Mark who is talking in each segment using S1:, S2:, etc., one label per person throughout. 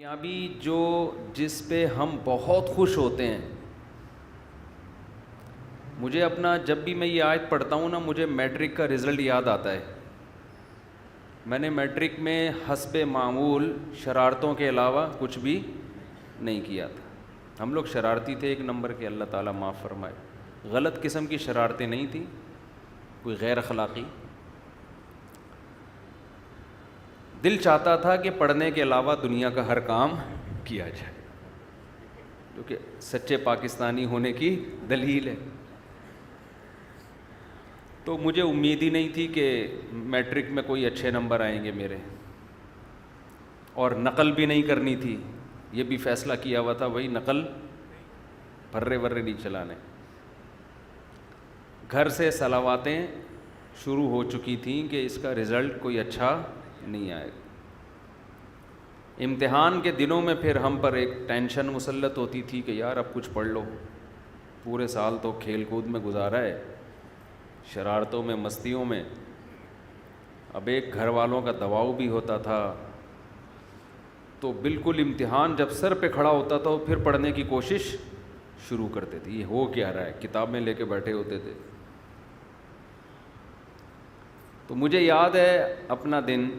S1: کامیابی جس پہ ہم بہت خوش ہوتے ہیں. مجھے اپنا جب بھی میں یہ آیت پڑھتا ہوں نا مجھے میٹرک کا رزلٹ یاد آتا ہے. میں نے میٹرک میں حسب معمول شرارتوں کے علاوہ کچھ بھی نہیں کیا تھا. ہم لوگ شرارتی تھے ایک نمبر کے, اللہ تعالیٰ معاف فرمائے. غلط قسم کی شرارتیں نہیں تھیں, کوئی غیر اخلاقی. دل چاہتا تھا کہ پڑھنے کے علاوہ دنیا کا ہر کام کیا جائے, جو کہ سچے پاکستانی ہونے کی دلیل ہے. تو مجھے امید ہی نہیں تھی کہ میٹرک میں کوئی اچھے نمبر آئیں گے میرے, اور نقل بھی نہیں کرنی تھی. یہ بھی فیصلہ کیا ہوا تھا وہی نقل پھرے ورے نہیں چلانے. گھر سے صلواتیں شروع ہو چکی تھیں کہ اس کا رزلٹ کوئی اچھا نہیں آئے. امتحان کے دنوں میں پھر ہم پر ایک ٹینشن مسلط ہوتی تھی کہ یار اب کچھ پڑھ لو, پورے سال تو کھیل کود میں گزارا ہے, شرارتوں میں مستیوں میں. اب ایک گھر والوں کا دباؤ بھی ہوتا تھا. تو بالکل امتحان جب سر پہ کھڑا ہوتا تھا پھر پڑھنے کی کوشش شروع کرتے تھے. یہ ہو کیا رہا ہے, کتابیں لے کے بیٹھے ہوتے تھے. تو مجھے یاد ہے اپنا دن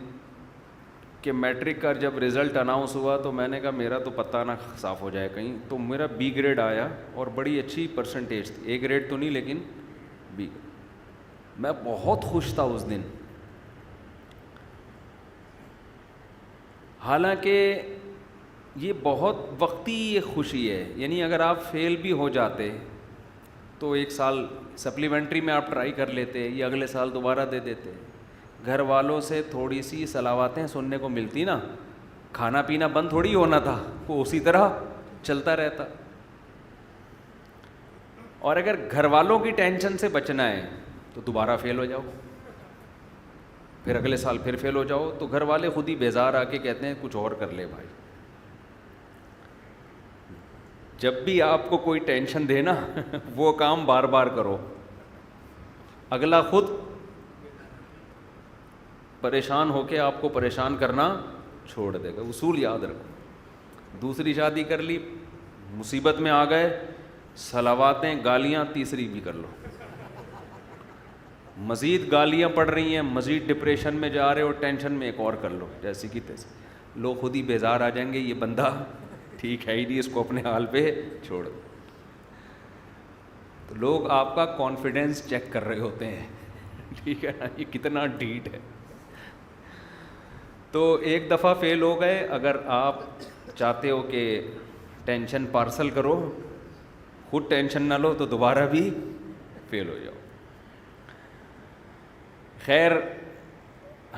S1: کہ میٹرک کا جب رزلٹ اناؤنس ہوا تو میں نے کہا میرا تو پتہ نہ صاف ہو جائے کہیں. تو میرا بی گریڈ آیا اور بڑی اچھی پرسنٹیج تھی, اے گریڈ تو نہیں لیکن بی. میں بہت خوش تھا اس دن. حالانکہ یہ بہت وقتی یہ خوشی ہے, یعنی اگر آپ فیل بھی ہو جاتے تو ایک سال سپلیمنٹری میں آپ ٹرائی کر لیتے یا اگلے سال دوبارہ دے دیتے. گھر والوں سے تھوڑی سی صلواتیں سننے کو ملتی نا, کھانا پینا بند تھوڑی ہونا تھا, وہ اسی طرح چلتا رہتا. اور اگر گھر والوں کی ٹینشن سے بچنا ہے تو دوبارہ فیل ہو جاؤ, پھر اگلے سال پھر فیل ہو جاؤ, تو گھر والے خود ہی بیزار آ کے کہتے ہیں کچھ اور کر لے بھائی. جب بھی آپ کو کوئی ٹینشن دے نا وہ کام بار بار کرو, اگلا خود پریشان ہو کے آپ کو پریشان کرنا چھوڑ دے گا. اصول یاد رکھو. دوسری شادی کر لی, مصیبت میں آ گئے, صلواتیں گالیاں تیسری بھی کر لو, مزید گالیاں پڑ رہی ہیں, مزید ڈپریشن میں جا رہے ہو, ٹینشن میں ایک اور کر لو, جیسی کی تیسی. لوگ خود ہی بیزار آ جائیں گے, یہ بندہ ٹھیک ہے ہی نہیں, اس کو اپنے حال پہ چھوڑ دو. تو لوگ آپ کا کانفیڈینس چیک کر رہے ہوتے ہیں, ٹھیک ہے نا, یہ کتنا ڈھیٹ ہے. تو ایک دفعہ فیل ہو گئے, اگر آپ چاہتے ہو کہ ٹینشن پارسل کرو, خود ٹینشن نہ لو, تو دوبارہ بھی فیل ہو جاؤ. خیر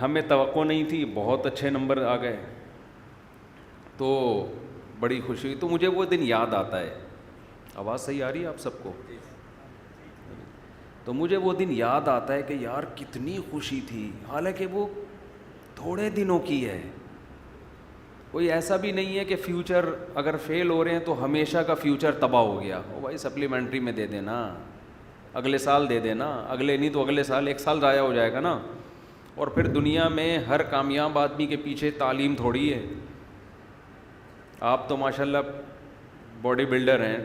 S1: ہمیں توقع نہیں تھی, بہت اچھے نمبر آ گئے تو بڑی خوشی ہوئی. تو مجھے وہ دن یاد آتا ہے. آواز صحیح آ رہی ہے آپ سب کو؟ تو مجھے وہ دن یاد آتا ہے کہ یار کتنی خوشی تھی, حالانکہ وہ تھوڑے دنوں کی ہے. کوئی ایسا بھی نہیں ہے کہ فیوچر اگر فیل ہو رہے ہیں تو ہمیشہ کا فیوچر تباہ ہو گیا. او بھائی سپلیمنٹری میں دے دینا, اگلے سال دے دینا, اگلے نہیں تو اگلے سال, ایک سال ضائع ہو جائے گا نا. اور پھر دنیا میں ہر کامیاب آدمی کے پیچھے تعلیم تھوڑی ہے. آپ تو ماشاءاللہ باڈی بلڈر ہیں,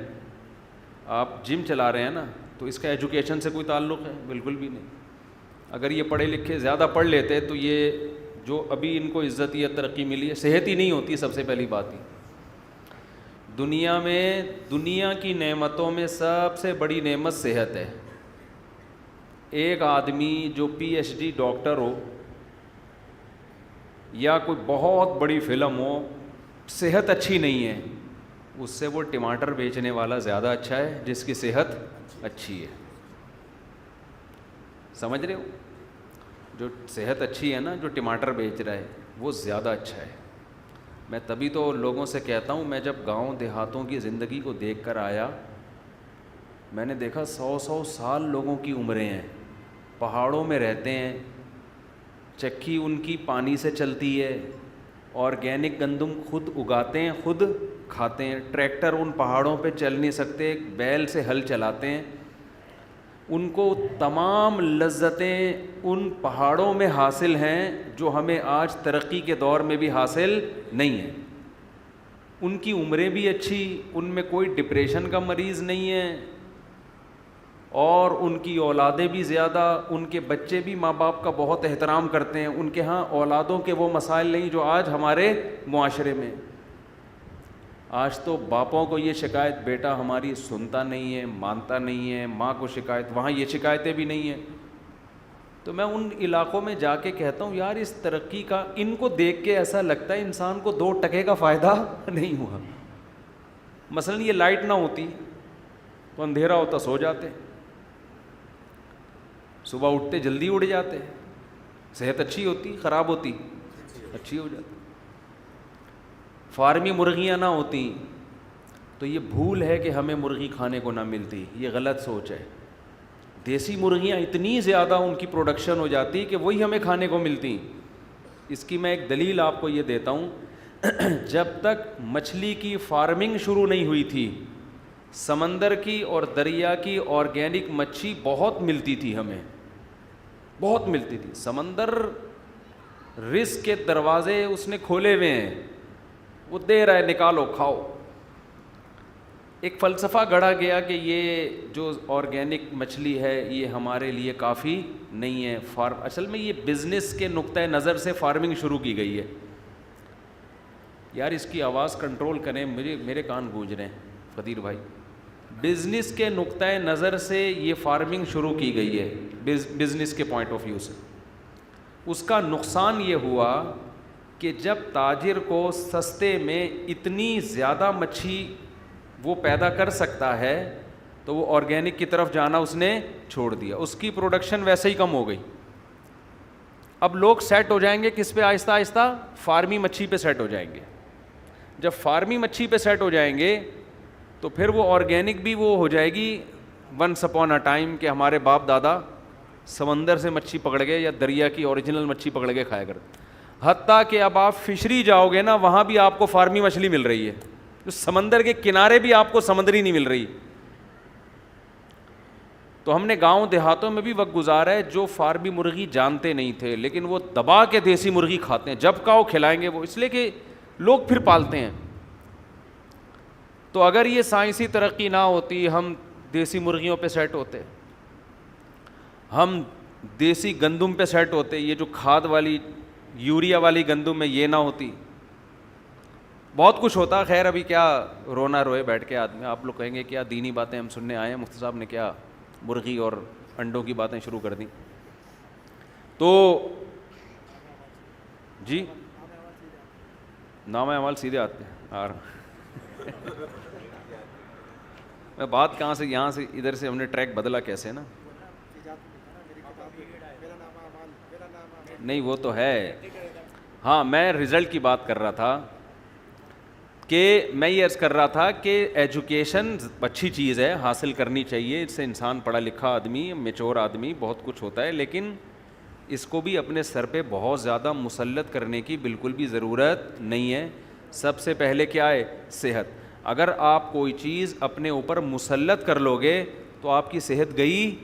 S1: آپ جم چلا رہے ہیں نا, تو اس کا ایجوکیشن سے کوئی تعلق ہے؟ بالکل بھی نہیں. اگر یہ پڑھے لکھے زیادہ پڑھ لیتے تو یہ جو ابھی ان کو عزت یا ترقی ملی ہے, صحت ہی نہیں ہوتی. سب سے پہلی بات ہی دنیا میں, دنیا کی نعمتوں میں سب سے بڑی نعمت صحت ہے. ایک آدمی جو پی ایچ ڈی ڈاکٹر ہو یا کوئی بہت بڑی فلم ہو, صحت اچھی نہیں ہے, اس سے وہ ٹماٹر بیچنے والا زیادہ اچھا ہے جس کی صحت اچھی ہے. سمجھ رہے ہو؟ جو صحت اچھی ہے نا, جو ٹماٹر بیچ رہا ہے وہ زیادہ اچھا ہے. میں تبھی تو لوگوں سے کہتا ہوں, میں جب گاؤں دیہاتوں کی زندگی کو دیکھ کر آیا, میں نے دیکھا 100 سال لوگوں کی عمریں ہیں, پہاڑوں میں رہتے ہیں, چکی ان کی پانی سے چلتی ہے, آرگینک گندم خود اگاتے ہیں, خود کھاتے ہیں. ٹریکٹر ان پہاڑوں پہ چل نہیں سکتے, بیل سے ہل چلاتے ہیں. ان کو تمام لذتیں ان پہاڑوں میں حاصل ہیں جو ہمیں آج ترقی کے دور میں بھی حاصل نہیں ہیں. ان کی عمریں بھی اچھی, ان میں کوئی ڈپریشن کا مریض نہیں ہے, اور ان کی اولادیں بھی زیادہ, ان کے بچے بھی ماں باپ کا بہت احترام کرتے ہیں, ان کے ہاں اولادوں کے وہ مسائل نہیں جو آج ہمارے معاشرے میں. آج تو باپوں کو یہ شکایت, بیٹا ہماری سنتا نہیں ہے, مانتا نہیں ہے, ماں کو شکایت, وہاں یہ شکایتیں بھی نہیں ہیں. تو میں ان علاقوں میں جا کے کہتا ہوں یار اس ترقی کا, ان کو دیکھ کے ایسا لگتا ہے انسان کو 2 ٹکے کا فائدہ نہیں ہوا. مثلاً یہ لائٹ نہ ہوتی تو اندھیرا ہوتا, سو جاتے, صبح اٹھتے جلدی اٹھ جاتے, صحت اچھی ہوتی, خراب ہوتی, اچھی ہو جاتی. فارمی مرغیاں نہ ہوتی تو یہ بھول ہے کہ ہمیں مرغی کھانے کو نہ ملتی, یہ غلط سوچ ہے. دیسی مرغیاں اتنی زیادہ ان کی پروڈکشن ہو جاتی کہ وہی ہمیں کھانے کو ملتی. اس کی میں ایک دلیل آپ کو یہ دیتا ہوں. جب تک مچھلی کی فارمنگ شروع نہیں ہوئی تھی, سمندر کی اور دریا کی آرگینک مچھی بہت ملتی تھی, ہمیں بہت ملتی تھی. سمندر رزق کے دروازے اس نے کھولے ہوئے ہیں, وہ دے رہا ہے, نکالو کھاؤ. ایک فلسفہ گڑھا گیا کہ یہ جو آرگینک مچھلی ہے یہ ہمارے لیے کافی نہیں ہے. اصل میں یہ بزنس کے نقطۂ نظر سے فارمنگ شروع کی گئی ہے. یار اس کی آواز کنٹرول کریں, میرے کان گونج رہے ہیں قدیر بھائی. بزنس کے نقطۂ نظر سے یہ فارمنگ شروع کی گئی ہے, بزنس کے پوائنٹ آف ویو سے. اس کا نقصان یہ ہوا کہ جب تاجر کو سستے میں اتنی زیادہ مچھی وہ پیدا کر سکتا ہے تو وہ آرگینک کی طرف جانا اس نے چھوڑ دیا. اس کی پروڈکشن ویسے ہی کم ہو گئی. اب لوگ سیٹ ہو جائیں گے کس پہ؟ آہستہ آہستہ فارمی مچھی پہ سیٹ ہو جائیں گے. جب فارمی مچھی پہ سیٹ ہو جائیں گے تو پھر وہ آرگینک بھی وہ ہو جائے گی ونس اپون اے ٹائم کہ ہمارے باپ دادا سمندر سے مچھی پکڑ گئے یا دریا کی اوریجنل مچھی پکڑ کے کھایا کرتے. حتیٰ کہ اب آپ فشری جاؤ گے نا, وہاں بھی آپ کو فارمی مچھلی مل رہی ہے, تو سمندر کے کنارے بھی آپ کو سمندری نہیں مل رہی. تو ہم نے گاؤں دیہاتوں میں بھی وقت گزارا ہے جو فارمی مرغی جانتے نہیں تھے, لیکن وہ دبا کے دیسی مرغی کھاتے ہیں. جب کہو کھلائیں گے وہ, اس لیے کہ لوگ پھر پالتے ہیں. تو اگر یہ سائنسی ترقی نہ ہوتی, ہم دیسی مرغیوں پہ سیٹ ہوتے, ہم دیسی گندم پہ سیٹ ہوتے, یہ جو کھاد والی یوریا والی گندم ہے یہ نہ ہوتی, بہت کچھ ہوتا. خیر ابھی کیا رونا روئے بیٹھ کے آدمی. آپ لوگ کہیں گے کیا دینی باتیں ہم سننے آئے ہیں, مفتی صاحب نے کیا مرغی اور انڈوں کی باتیں شروع کر دیں. تو جی نام اعمال سیدھے آتے ہیں. میں بات کہاں سے یہاں سے ادھر سے ہم نے ٹریک بدلا کیسے نا, نہیں وہ تو ہے. ہاں میں رزلٹ کی بات کر رہا تھا کہ میں یہ عرض کر رہا تھا کہ ایجوکیشن اچھی چیز ہے, حاصل کرنی چاہیے. اس سے انسان پڑھا لکھا آدمی, میچور آدمی, بہت کچھ ہوتا ہے, لیکن اس کو بھی اپنے سر پہ بہت زیادہ مسلط کرنے کی بالکل بھی ضرورت نہیں ہے. سب سے پہلے کیا ہے؟ صحت. اگر آپ کوئی چیز اپنے اوپر مسلط کر لو گے تو آپ کی صحت گئی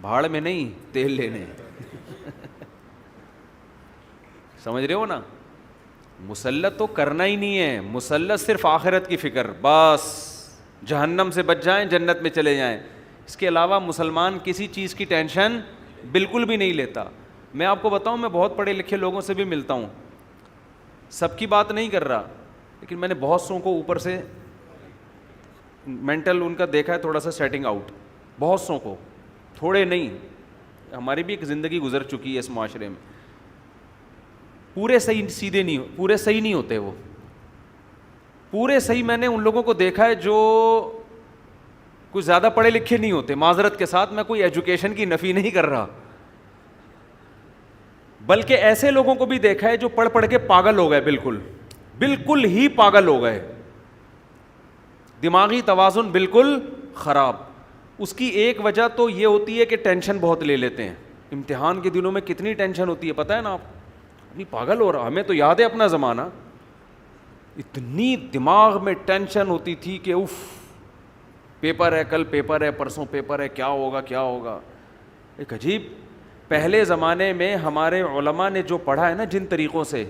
S1: بھاڑ میں, نہیں تیل لینے. سمجھ رہے ہو نا؟ مسلط تو کرنا ہی نہیں ہے, مسلط صرف آخرت کی فکر, بس جہنم سے بچ جائیں جنت میں چلے جائیں. اس کے علاوہ مسلمان کسی چیز کی ٹینشن بالکل بھی نہیں لیتا. میں آپ کو بتاؤں, میں بہت پڑھے لکھے لوگوں سے بھی ملتا ہوں, سب کی بات نہیں کر رہا, لیکن میں نے بہت سو کو اوپر سے مینٹل ان کا دیکھا ہے تھوڑا سا سیٹنگ آؤٹ, بہت سو کو, تھوڑے نہیں. ہماری بھی ایک زندگی گزر چکی ہے اس معاشرے میں. پورے صحیح سیدھے نہیں, پورے صحیح نہیں ہوتے وہ, پورے صحیح. میں نے ان لوگوں کو دیکھا ہے جو کچھ زیادہ پڑھے لکھے نہیں ہوتے. معذرت کے ساتھ میں کوئی ایجوکیشن کی نفی نہیں کر رہا, بلکہ ایسے لوگوں کو بھی دیکھا ہے جو پڑھ پڑھ کے پاگل ہو گئے, بالکل بالکل ہی پاگل ہو گئے, دماغی توازن بالکل خراب. اس کی ایک وجہ تو یہ ہوتی ہے کہ ٹینشن بہت لے لیتے ہیں. امتحان کے دنوں میں کتنی ٹینشن ہوتی ہے پتہ ہے نا آپ, ابھی پاگل ہو رہا. ہمیں تو یاد ہے اپنا زمانہ, اتنی دماغ میں ٹینشن ہوتی تھی کہ اف, پیپر ہے, کل پیپر ہے, پرسوں پیپر ہے, کیا ہوگا کیا ہوگا. ایک عجیب, پہلے زمانے میں ہمارے علماء نے جو پڑھا ہے نا جن طریقوں سے,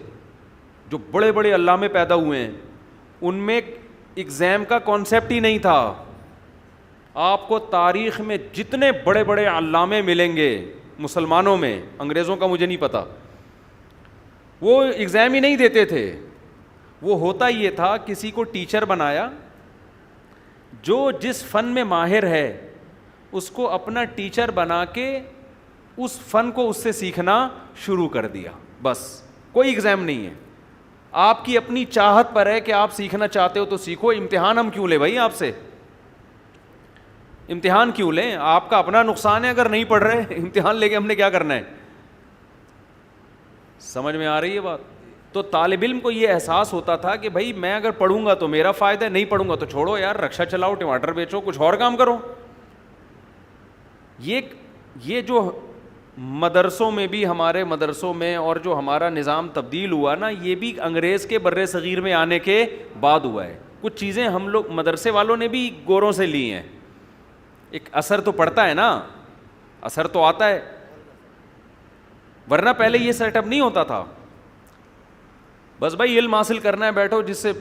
S1: جو بڑے بڑے علامے پیدا ہوئے ہیں, ان میں ایگزام کا کانسیپٹ ہی نہیں تھا. آپ کو تاریخ میں جتنے بڑے بڑے علامے ملیں گے مسلمانوں میں, انگریزوں کا مجھے نہیں پتا, وہ ایگزام ہی نہیں دیتے تھے. وہ ہوتا یہ تھا, کسی کو ٹیچر بنایا, جو جس فن میں ماہر ہے اس کو اپنا ٹیچر بنا کے اس فن کو اس سے سیکھنا شروع کر دیا. بس کوئی ایگزام نہیں ہے, آپ کی اپنی چاہت پر ہے کہ آپ سیکھنا چاہتے ہو تو سیکھو. امتحان ہم کیوں لیں بھائی آپ سے, امتحان کیوں لیں؟ آپ کا اپنا نقصان ہے اگر نہیں پڑھ رہے. امتحان لے کے ہم نے کیا کرنا ہے؟ سمجھ میں آ رہی ہے بات؟ تو طالب علم کو یہ احساس ہوتا تھا کہ بھائی میں اگر پڑھوں گا تو میرا فائدہ ہے, نہیں پڑھوں گا تو چھوڑو یار, رکشا چلاؤ, ٹماٹر بیچو, کچھ اور کام کرو. یہ جو مدرسوں میں بھی, ہمارے مدرسوں میں, اور جو ہمارا نظام تبدیل ہوا نا, یہ بھی انگریز کے بر صغیر میں آنے کے بعد ہوا ہے. کچھ چیزیں ہم لوگ مدرسے والوں نے بھی گوروں سے لی ہیں. ایک اثر تو پڑتا ہے نا, اثر تو آتا ہے, ورنہ پہلے یہ سیٹ اپ نہیں ہوتا تھا. بس بھائی علم حاصل کرنا ہے, بیٹھو, جس سے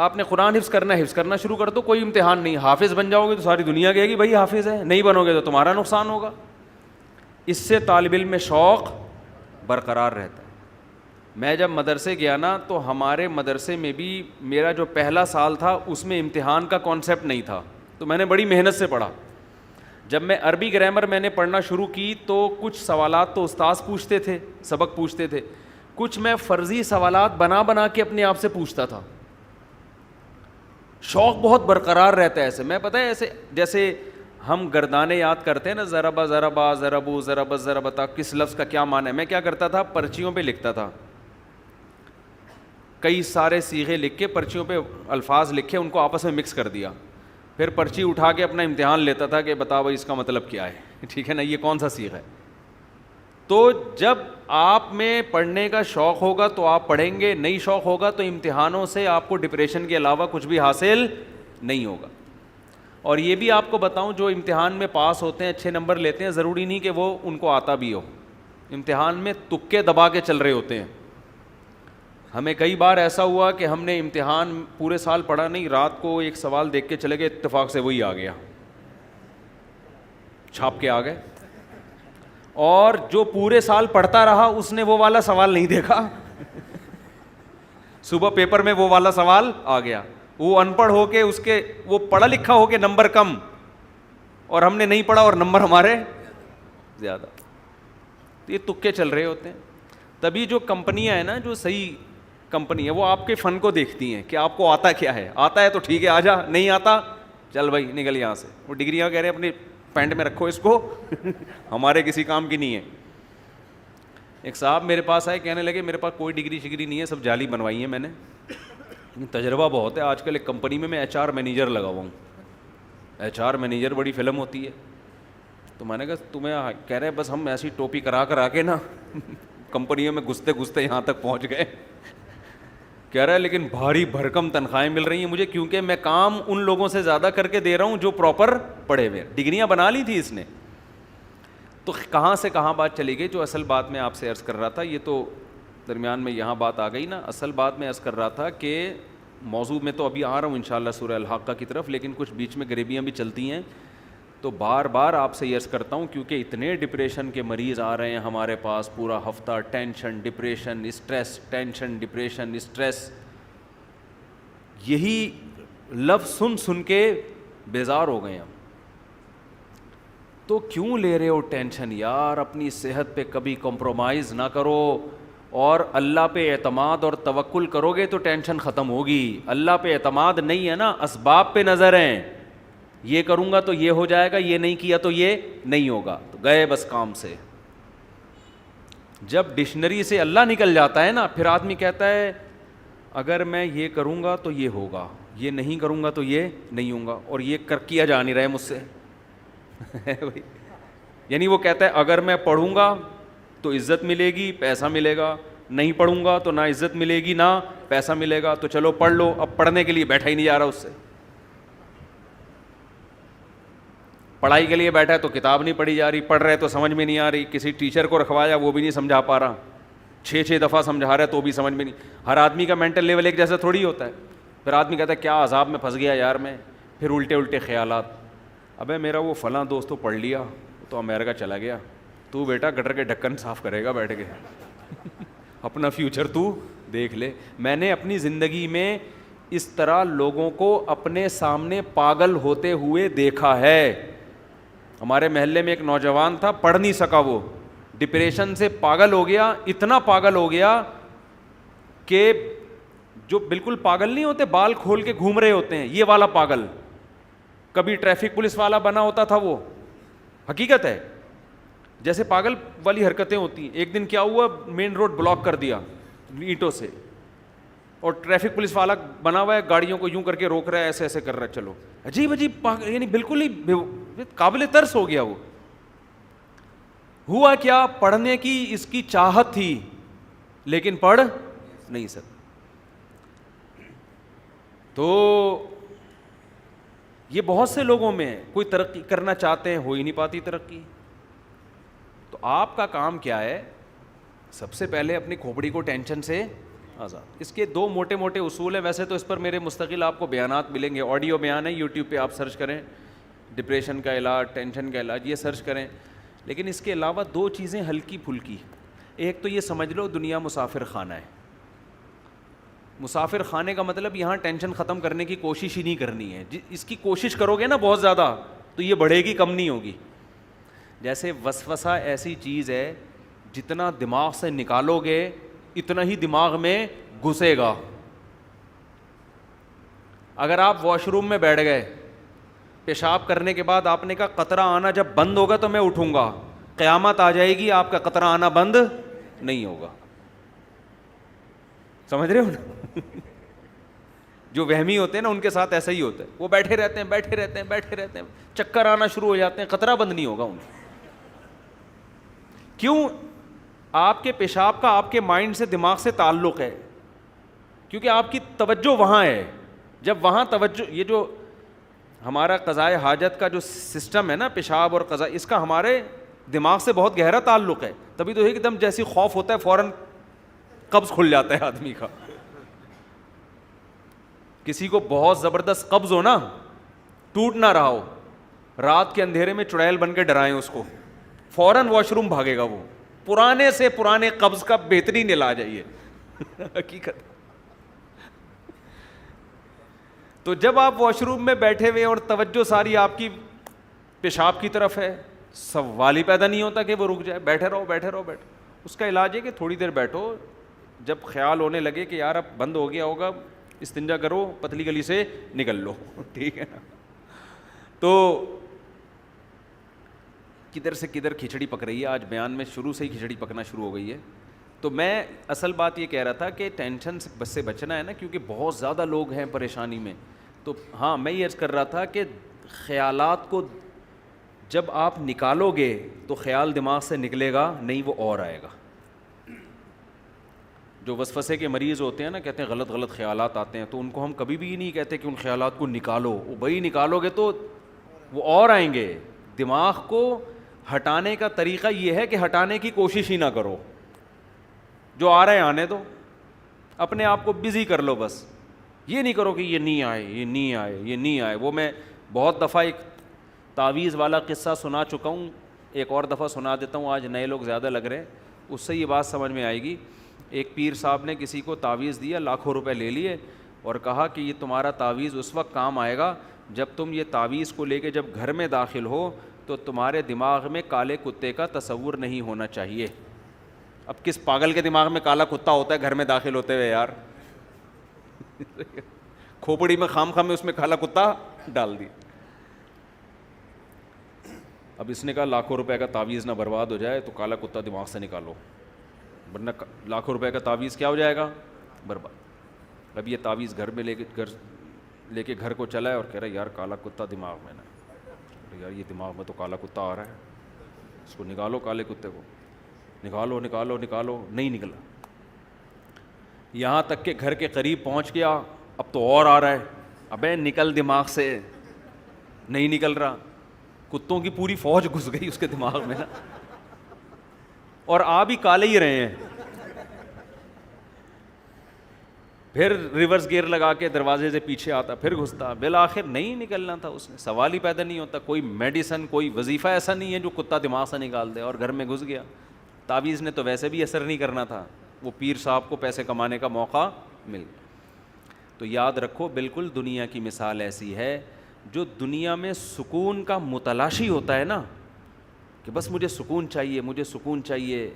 S1: آپ نے قرآن حفظ کرنا ہے حفظ کرنا شروع کر دو, کوئی امتحان نہیں. حافظ بن جاؤ گے تو ساری دنیا کہے گی بھائی حافظ ہے, نہیں بنو گے تو تمہارا نقصان ہوگا. اس سے طالب علم میں شوق برقرار رہتا ہے. میں جب مدرسے گیا نا تو ہمارے مدرسے میں بھی میرا جو پہلا سال تھا اس میں امتحان کا کانسیپٹ نہیں تھا, تو میں نے بڑی محنت سے پڑھا. جب میں عربی گرامر میں نے پڑھنا شروع کی تو کچھ سوالات تو استاذ پوچھتے تھے, سبق پوچھتے تھے, کچھ میں فرضی سوالات بنا بنا کے اپنے آپ سے پوچھتا تھا. شوق بہت برقرار رہتا ہے ایسے. میں پتہ ہے ایسے جیسے ہم گردانے یاد کرتے ہیں نا, ضربا ضربا ضربو ضربت ضربتا, کس لفظ کا کیا معنی ہے. میں کیا کرتا تھا, پرچیوں پہ لکھتا تھا, کئی سارے صیغے لکھ کے پرچیوں پہ الفاظ لکھے, ان کو آپس میں مکس کر دیا, پھر پرچی اٹھا کے اپنا امتحان لیتا تھا کہ بتاؤ بھائی اس کا مطلب کیا ہے, ٹھیک ہے نا, یہ کون سا صیغہ ہے. تو جب آپ میں پڑھنے کا شوق ہوگا تو آپ پڑھیں گے, نہیں شوق ہوگا تو امتحانوں سے آپ کو ڈپریشن کے علاوہ کچھ بھی حاصل نہیں ہوگا. اور یہ بھی آپ کو بتاؤں, جو امتحان میں پاس ہوتے ہیں, اچھے نمبر لیتے ہیں, ضروری نہیں کہ وہ ان کو آتا بھی ہو. امتحان میں تکے دبا کے چل رہے ہوتے ہیں. ہمیں کئی بار ایسا ہوا کہ ہم نے امتحان پورے سال پڑھا نہیں, رات کو ایک سوال دیکھ کے چلے گئے, اتفاق سے وہی آ گیا, چھاپ کے آ گئے. اور جو پورے سال پڑھتا رہا اس نے وہ والا سوال نہیں دیکھا, صبح پیپر میں وہ والا سوال آ گیا. وہ ان پڑھ ہو کے, اس کے وہ پڑھا لکھا ہو کے نمبر کم, اور ہم نے نہیں پڑھا اور نمبر ہمارے زیادہ. یہ تکے چل رہے ہوتے ہیں. تبھی جو کمپنیاں ہیں نا, جو صحیح کمپنی ہے, وہ آپ کے فن کو دیکھتی ہیں کہ آپ کو آتا کیا ہے. آتا ہے تو ٹھیک ہے, آ جا, نہیں آتا چل بھائی نکل یہاں سے. وہ ڈگریاں کہہ رہے ہیں اپنی پینٹ میں رکھو اس کو, ہمارے کسی کام کی نہیں ہے. ایک صاحب میرے پاس آئے, کہنے لگے میرے پاس کوئی ڈگری شگری نہیں ہے, سب جعلی بنوائی ہیں میں نے, تجربہ بہت ہے. آج کل ایک کمپنی میں ایچ آر مینیجر لگا ہوا ہوں. ایچ آر مینیجر بڑی فلم ہوتی ہے. تو میں نے کہا تمہیں, کہہ رہے بس ہم ایسی ٹوپی کرا کے نا کمپنیوں میں گھستے گھستے یہاں تک پہنچ گئے. کہہ رہا ہے لیکن بھاری بھرکم تنخواہیں مل رہی ہیں مجھے, کیونکہ میں کام ان لوگوں سے زیادہ کر کے دے رہا ہوں جو پراپر پڑھے ہوئے. ڈگریاں بنا لی تھی اس نے. تو کہاں سے کہاں بات چلی گئی. جو اصل بات میں آپ سے عرض کر رہا تھا, یہ تو درمیان میں یہاں بات آ گئی نا. اصل بات میں عرض کر رہا تھا کہ موضوع میں تو ابھی آ رہا ہوں انشاءاللہ سورہ الحاقہ کی طرف, لیکن کچھ بیچ میں غریبیاں بھی چلتی ہیں. تو بار بار آپ سے یہ عرض کرتا ہوں, کیونکہ اتنے ڈپریشن کے مریض آ رہے ہیں ہمارے پاس پورا ہفتہ, tension depression stress, tension depression stress. یہی لفظ سن سن کے بیزار ہو گئے ہم. تو کیوں لے رہے ہو ٹینشن یار, اپنی صحت پہ کبھی کمپرومائز نہ کرو, اور اللہ پہ اعتماد اور توکل کرو گے تو ٹینشن ختم ہوگی. اللہ پہ اعتماد نہیں ہے نا, اسباب پہ نظر ہیں, یہ کروں گا تو یہ ہو جائے گا, یہ نہیں کیا تو یہ نہیں ہوگا, تو گئے بس کام سے. جب ڈکشنری سے اللہ نکل جاتا ہے نا, پھر آدمی کہتا ہے اگر میں یہ کروں گا تو یہ ہوگا, یہ نہیں کروں گا تو یہ نہیں ہوگا, اور یہ کیا جا نہیں رہا ہے مجھ سے. یعنی وہ کہتا ہے اگر میں پڑھوں گا تو عزت ملے گی, پیسہ ملے گا, نہیں پڑھوں گا تو نہ عزت ملے گی نہ پیسہ ملے گا. تو چلو پڑھ لو. اب پڑھنے کے لیے بیٹھا ہی نہیں جا رہا اس سے. پڑھائی کے لیے بیٹھا ہے تو کتاب نہیں پڑھی جا رہی, پڑھ رہے تو سمجھ میں نہیں آ رہی, کسی ٹیچر کو رکھوایا وہ بھی نہیں سمجھا پا رہا, 6 دفعہ سمجھا رہا ہے تو بھی سمجھ میں نہیں. ہر آدمی کا مینٹل لیول ایک جیسا تھوڑی ہوتا ہے. پھر آدمی کہتا ہے کیا عذاب میں پھنس گیا یار میں. پھر الٹے الٹے خیالات, ابے میرا وہ فلاں دوست تو پڑھ لیا, وہ تو امریکہ چلا گیا, تو بیٹا گٹر کے ڈھکن صاف کرے گا بیٹھ کے, اپنا فیوچر تو دیکھ لے. میں نے اپنی زندگی میں اس طرح لوگوں کو اپنے سامنے پاگل ہوتے ہوئے دیکھا ہے. ہمارے محلے میں ایک نوجوان تھا, پڑھ نہیں سکا, وہ ڈپریشن سے پاگل ہو گیا, اتنا پاگل ہو گیا کہ جو بالکل پاگل نہیں ہوتے, بال کھول کے گھوم رہے ہوتے ہیں, یہ والا پاگل. کبھی ٹریفک پولیس والا بنا ہوتا تھا, وہ حقیقت ہے, جیسے پاگل والی حرکتیں ہوتی ہیں. ایک دن کیا ہوا, مین روڈ بلاک کر دیا اینٹوں سے, اور ٹریفک پولیس والا بنا ہوا ہے, گاڑیوں کو یوں کر کے روک رہا ہے, ایسے ایسے کر رہا ہے. چلو عجیب عجیب یعنی بالکل ہی قابل ترس ہو گیا. وہ ہوا کیا, پڑھنے کی اس کی چاہت تھی لیکن پڑھ نہیں سکتا. تو یہ بہت سے لوگوں میں کوئی ترقی کرنا چاہتے ہیں, ہو ہی نہیں پاتی ترقی. تو آپ کا کام کیا ہے, سب سے پہلے اپنی کھوپڑی کو ٹینشن سے آزاد. اس کے دو موٹے موٹے اصول ہیں, ویسے تو اس پر میرے مستقل آپ کو بیانات ملیں گے, آڈیو بیان ہے, یوٹیوب پہ آپ سرچ کریں ڈپریشن کا علاج, ٹینشن کا علاج, یہ سرچ کریں. لیکن اس کے علاوہ دو چیزیں ہلکی پھلکی. ایک تو یہ سمجھ لو دنیا مسافر خانہ ہے. مسافر خانے کا مطلب یہاں ٹینشن ختم کرنے کی کوشش ہی نہیں کرنی ہے. اس کی کوشش کرو گے نا بہت زیادہ تو یہ بڑھے گی, کم نہیں ہوگی. جیسے وسوسہ ایسی چیز ہے, جتنا دماغ سے نکالو گے اتنا ہی دماغ میں گھسے گا. اگر آپ واش روم میں بیٹھ گئے, پیشاب کرنے کے بعد آپ نے کہا قطرہ آنا جب بند ہوگا تو میں اٹھوں گا, قیامت آ جائے گی, آپ کا قطرہ آنا بند نہیں ہوگا. سمجھ رہے ہو نا؟ جو وہمی ہوتے ہیں نا ان کے ساتھ ایسا ہی ہوتا ہے, وہ بیٹھے رہتے ہیں بیٹھے رہتے ہیں بیٹھے رہتے ہیں, چکر آنا شروع ہو جاتے ہیں, قطرہ بند نہیں ہوگا ان کو. کیوں؟ آپ کے پیشاب کا آپ کے مائنڈ سے, دماغ سے تعلق ہے, کیونکہ آپ کی توجہ وہاں ہے. جب وہاں توجہ, یہ جو ہمارا قضائے حاجت کا جو سسٹم ہے نا, پیشاب اور قضاء, اس کا ہمارے دماغ سے بہت گہرا تعلق ہے. تبھی تو ایک دم جیسی خوف ہوتا ہے فوراً قبض کھل جاتا ہے آدمی کا. کسی کو بہت زبردست قبض ہو نا, ٹوٹ نہ رہا ہو, رات کے اندھیرے میں چڑیل بن کے ڈرائیں اس کو, فوراً واش روم بھاگے گا. وہ پرانے سے پرانے قبض کا بہترین علاج ہے یہ, حقیقت. تو جب آپ واش روم میں بیٹھے ہوئے اور توجہ ساری آپ کی پیشاب کی طرف ہے, سوال ہی پیدا نہیں ہوتا کہ وہ رک جائے. بیٹھے رہو بیٹھے رہو بیٹھے. اس کا علاج ہے کہ تھوڑی دیر بیٹھو, جب خیال ہونے لگے کہ یار اب بند ہو گیا ہوگا, استنجا کرو, پتلی گلی سے نکل لو, ٹھیک ہے نا. تو کدھر سے کدھر کھچڑی پک رہی ہے آج بیان میں, شروع سے ہی کھچڑی پکنا شروع ہو گئی ہے. تو میں اصل بات یہ کہہ رہا تھا کہ ٹینشن سے بچنا ہے نا, کیونکہ بہت زیادہ لوگ ہیں پریشانی میں. تو ہاں میں یہ عرض کر رہا تھا کہ خیالات کو جب آپ نکالو گے تو خیال دماغ سے نکلے گا نہیں, وہ اور آئے گا. جو وسوسے کے مریض ہوتے ہیں نا, کہتے ہیں غلط غلط خیالات آتے ہیں, تو ان کو ہم کبھی بھی نہیں کہتے کہ ان خیالات کو نکالو. وہ بھائی نکالو گے تو وہ اور آئیں گے. دماغ کو ہٹانے کا طریقہ یہ ہے کہ ہٹانے کی کوشش ہی نہ کرو, جو آ رہے ہیں آنے دو, اپنے آپ کو بزی کر لو. بس یہ نہیں کرو کہ یہ نہیں آئے یہ نہیں آئے یہ نہیں آئے. وہ میں بہت دفعہ ایک تعویذ والا قصہ سنا چکا ہوں, ایک اور دفعہ سنا دیتا ہوں, آج نئے لوگ زیادہ لگ رہے ہیں, اس سے یہ بات سمجھ میں آئے گی. ایک پیر صاحب نے کسی کو تعویذ دیا, لاکھوں روپے لے لیے اور کہا کہ یہ تمہارا تعویذ اس وقت کام آئے گا جب تم یہ تعویذ کو لے کے جب گھر میں داخل ہو تو تمہارے دماغ میں کالے کتے کا تصور نہیں ہونا چاہیے. اب کس پاگل کے دماغ میں کالا کتا ہوتا ہے گھر میں داخل ہوتے ہوئے یار؟ کھوپڑی میں خام خام میں اس میں کالا کتا ڈال دی. اب اس نے کہا لاکھوں روپے کا تعویذ نہ برباد ہو جائے تو کالا کتا دماغ سے نکالو, ورنہ لاکھوں روپے کا تعویذ کیا ہو جائے گا, برباد. اب یہ تعویذ گھر میں لے کے گھر کو چلا ہے اور کہہ رہا ہے یار کالا کتا دماغ میں نا, یار یہ دماغ میں تو کالا کتا آ رہا ہے, اس کو نکالو کالے کتے کو, نکالو نکالو نکالو, نہیں نکلا. یہاں تک کہ گھر کے قریب پہنچ گیا, اب تو اور آ رہا ہے. ابے نکل دماغ سے, نہیں نکل رہا. کتوں کی پوری فوج گھس گئی اس کے دماغ میں نا, اور آ بھی کالے ہی رہے ہیں. پھر ریورس گیئر لگا کے دروازے سے پیچھے آتا, پھر گھستا, بالآخر نہیں نکلنا تھا اس نے, سوال ہی پیدا نہیں ہوتا. کوئی میڈیسن, کوئی وظیفہ ایسا نہیں ہے جو کتا دماغ سے نکال دے, اور گھر میں گھس گیا. تعویذ نے تو ویسے بھی اثر نہیں کرنا تھا, وہ پیر صاحب کو پیسے کمانے کا موقع مل گیا. تو یاد رکھو, بالکل دنیا کی مثال ایسی ہے, جو دنیا میں سکون کا متلاشی ہوتا ہے نا, کہ بس مجھے سکون چاہیے, مجھے سکون چاہیے,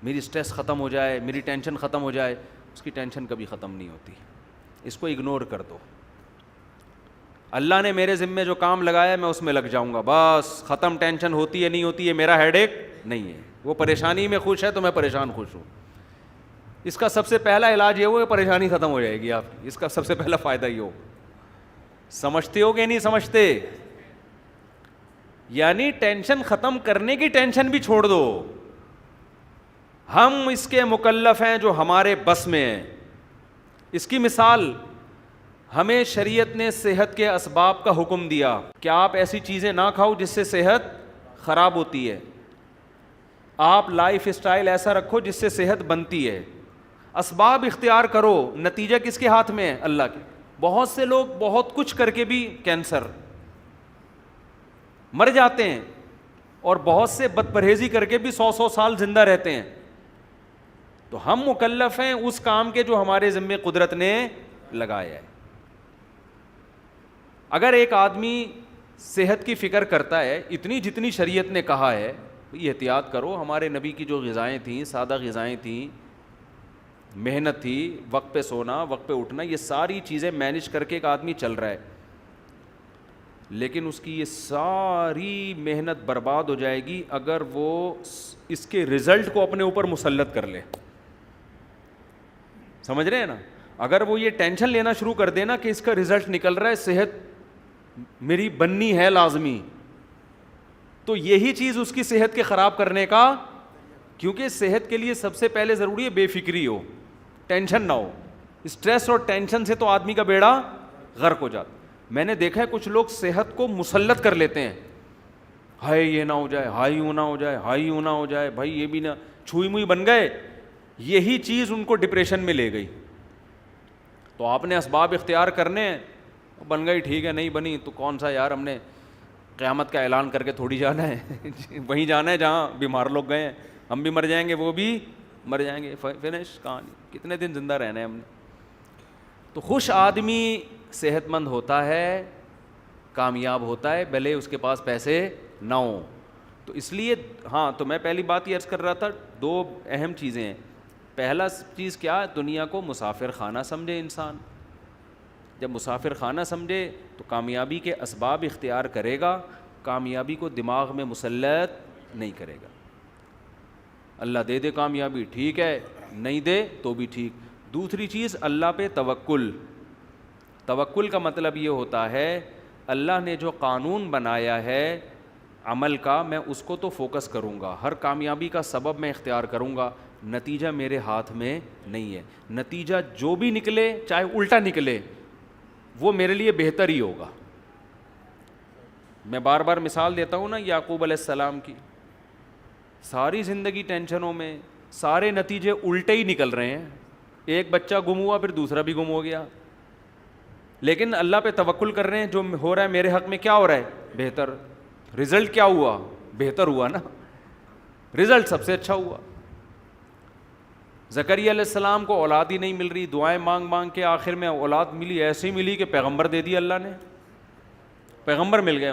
S1: میری سٹریس ختم ہو جائے, میری ٹینشن ختم ہو جائے, اس کی ٹینشن کبھی ختم نہیں ہوتی. اس کو اگنور کر دو. اللہ نے میرے ذمے جو کام لگایا ہے میں اس میں لگ جاؤں گا, بس ختم. ٹینشن ہوتی ہے نہیں ہوتی ہے میرا ہیڈ ایک نہیں ہے. وہ پریشانی میں خوش ہے تو میں پریشان خوش ہوں. اس کا سب سے پہلا علاج یہ ہو کہ پریشانی ختم ہو جائے گی آپ کی. اس کا سب سے پہلا فائدہ یہ ہو. سمجھتے ہو کہ نہیں سمجھتے؟ یعنی ٹینشن ختم کرنے کی ٹینشن بھی چھوڑ دو. ہم اس کے مکلف ہیں جو ہمارے بس میں ہیں. اس کی مثال, ہمیں شریعت نے صحت کے اسباب کا حکم دیا کہ آپ ایسی چیزیں نہ کھاؤ جس سے صحت خراب ہوتی ہے. آپ لائف اسٹائل ایسا رکھو جس سے صحت بنتی ہے. اسباب اختیار کرو, نتیجہ کس کے ہاتھ میں ہے؟ اللہ کے. بہت سے لوگ بہت کچھ کر کے بھی کینسر مر جاتے ہیں, اور بہت سے بد پرہیزی کر کے بھی 100 سال زندہ رہتے ہیں. تو ہم مکلف ہیں اس کام کے جو ہمارے ذمے قدرت نے لگایا ہے. اگر ایک آدمی صحت کی فکر کرتا ہے اتنی جتنی شریعت نے کہا ہے, احتیاط کرو. ہمارے نبی کی جو غذائیں تھیں, سادہ غذائیں تھیں, محنت تھی, وقت پہ سونا, وقت پہ اٹھنا, یہ ساری چیزیں مینیج کر کے ایک آدمی چل رہا ہے, لیکن اس کی یہ ساری محنت برباد ہو جائے گی اگر وہ اس کے رزلٹ کو اپنے اوپر مسلط کر لے. سمجھ رہے ہیں نا؟ اگر وہ یہ ٹینشن لینا شروع کر دینا کہ اس کا رزلٹ نکل رہا ہے, صحت میری بننی ہے لازمی, تو یہی چیز اس کی صحت کے خراب کرنے کا, کیونکہ صحت کے لیے سب سے پہلے ضروری ہے بے فکری ہو, ٹینشن نہ ہو. اسٹریس اور ٹینشن سے تو آدمی کا بیڑا غرق ہو جاتا. میں نے دیکھا ہے کچھ لوگ صحت کو مسلط کر لیتے ہیں, ہائی یہ نہ ہو جائے, ہائی یوں نہ ہو جائے, ہائی یوں نہ ہو جائے, بھائی یہ بھی نہ, چھوئی موئی بن گئے. یہی چیز ان کو ڈپریشن میں لے گئی. تو آپ نے اسباب اختیار کرنے ہیں, بن گئی ٹھیک ہے, نہیں بنی تو کون سا یار, ہم نے قیامت کا اعلان کر کے تھوڑی جانا ہے. وہیں جانا ہے جہاں بیمار لوگ گئے ہیں. ہم بھی مر جائیں گے, وہ بھی مر جائیں گے, فنش کہانی. کتنے دن زندہ رہنا ہے ہم نے. تو خوش آدمی صحت مند ہوتا ہے, کامیاب ہوتا ہے, بھلے اس کے پاس پیسے نہ ہوں. تو اس لیے ہاں, تو میں پہلی بات یہ عرض کر رہا تھا, دو اہم چیزیں ہیں. پہلا چیز کیا, دنیا کو مسافر خانہ سمجھے انسان. جب مسافر خانہ سمجھے تو کامیابی کے اسباب اختیار کرے گا, کامیابی کو دماغ میں مسلط نہیں کرے گا. اللہ دے دے کامیابی ٹھیک ہے, نہیں دے تو بھی ٹھیک. دوسری چیز, اللہ پہ توکل. توکل کا مطلب یہ ہوتا ہے اللہ نے جو قانون بنایا ہے عمل کا, میں اس کو تو فوکس کروں گا, ہر کامیابی کا سبب میں اختیار کروں گا, نتیجہ میرے ہاتھ میں نہیں ہے. نتیجہ جو بھی نکلے, چاہے الٹا نکلے, وہ میرے لیے بہتر ہی ہوگا. میں بار بار مثال دیتا ہوں نا یعقوب علیہ السلام کی. ساری زندگی ٹینشنوں میں, سارے نتیجے الٹے ہی نکل رہے ہیں. ایک بچہ گم ہوا, پھر دوسرا بھی گم ہو گیا, لیکن اللہ پہ توکل کر رہے ہیں, جو ہو رہا ہے میرے حق میں کیا ہو رہا ہے, بہتر. رزلٹ کیا ہوا, بہتر ہوا نا, رزلٹ سب سے اچھا ہوا. زکریا علیہ السلام کو اولاد ہی نہیں مل رہی, دعائیں مانگ مانگ کے آخر میں اولاد ملی, ایسی ملی کہ پیغمبر دے دی اللہ نے, پیغمبر مل گئے.